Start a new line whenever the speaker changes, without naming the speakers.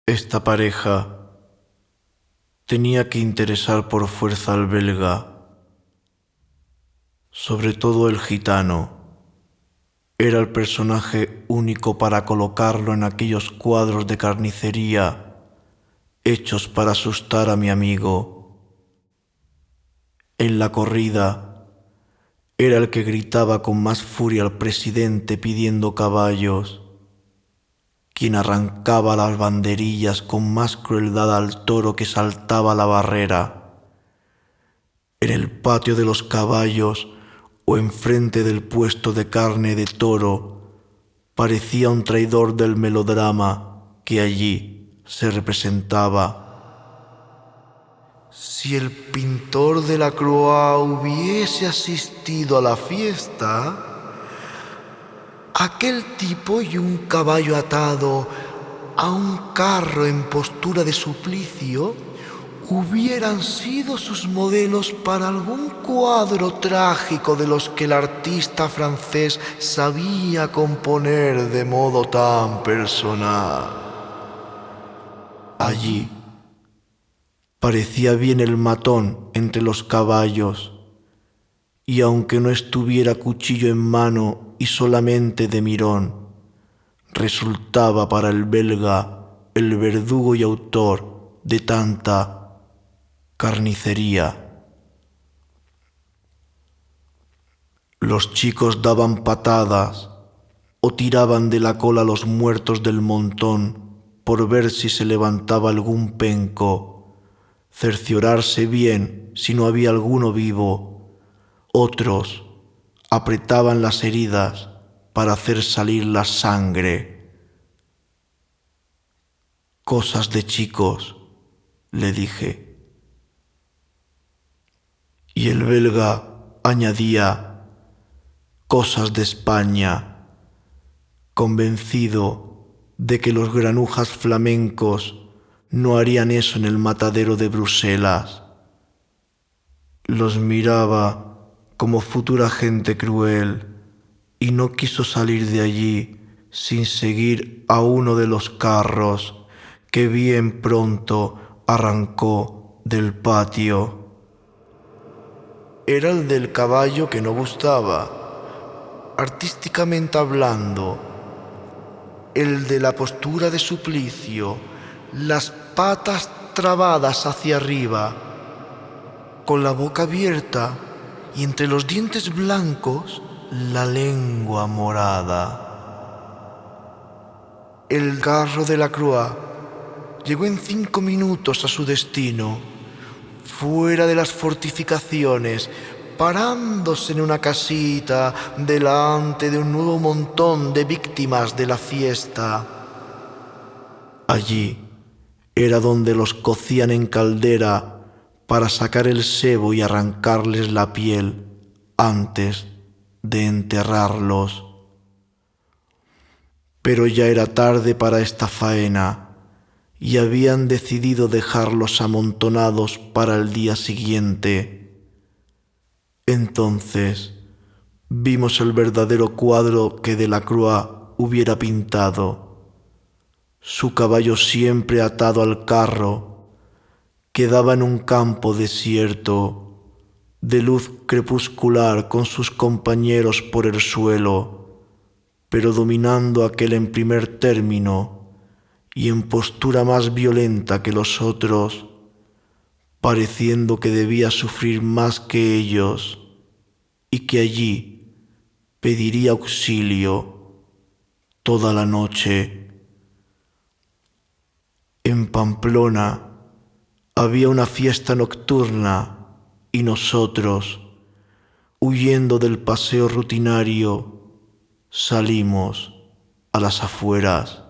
Esta pareja tenía que interesar por fuerza al belga, sobre todo el gitano. Era el personaje único para colocarlo en aquellos cuadros de carnicería hechos para asustar a mi amigo. En la corrida era el que gritaba con más furia al presidente pidiendo caballos, quien arrancaba las banderillas con más crueldad al toro que saltaba la barrera. En el patio de los caballos o enfrente del puesto de carne de toro parecía un traidor del melodrama que allí se representaba. Si el pintor de la Croix hubiese asistido a la fiesta, aquel tipo y un caballo atado a un carro en postura de suplicio hubieran sido sus modelos para algún cuadro trágico de los que el artista francés sabía componer de modo tan personal. Allí parecía bien el matón entre los caballos, y aunque no estuviera cuchillo en mano y solamente de mirón, resultaba para el belga el verdugo y autor de tanta carnicería. Los chicos daban patadas o tiraban de la cola a los muertos del montón por ver si se levantaba algún penco, cerciorarse bien si no había alguno vivo. Otros apretaban las heridas para hacer salir la sangre. Cosas de chicos, le dije. Y el belga añadía, cosas de España, convencido de que los granujas flamencos no harían eso en el matadero de Bruselas. Los miraba como futura gente cruel y no quiso salir de allí sin seguir a uno de los carros que bien pronto arrancó del patio. Era el del caballo que no gustaba, artísticamente hablando, el de la postura de suplicio, las patas trabadas hacia arriba, con la boca abierta y entre los dientes blancos la lengua morada. El carro de la Croix llegó en 5 minutos a su destino, fuera de las fortificaciones, parándose en una casita delante de un nuevo montón de víctimas de la fiesta. Allí era donde los cocían en caldera para sacar el sebo y arrancarles la piel antes de enterrarlos. Pero ya era tarde para esta faena y habían decidido dejarlos amontonados para el día siguiente. Entonces vimos el verdadero cuadro que Delacroix hubiera pintado. Su caballo siempre atado al carro quedaba en un campo desierto, de luz crepuscular con sus compañeros por el suelo, pero dominando aquel en primer término y en postura más violenta que los otros, pareciendo que debía sufrir más que ellos y que allí pediría auxilio toda la noche. En Pamplona había una fiesta nocturna y nosotros, huyendo del paseo rutinario, salimos a las afueras.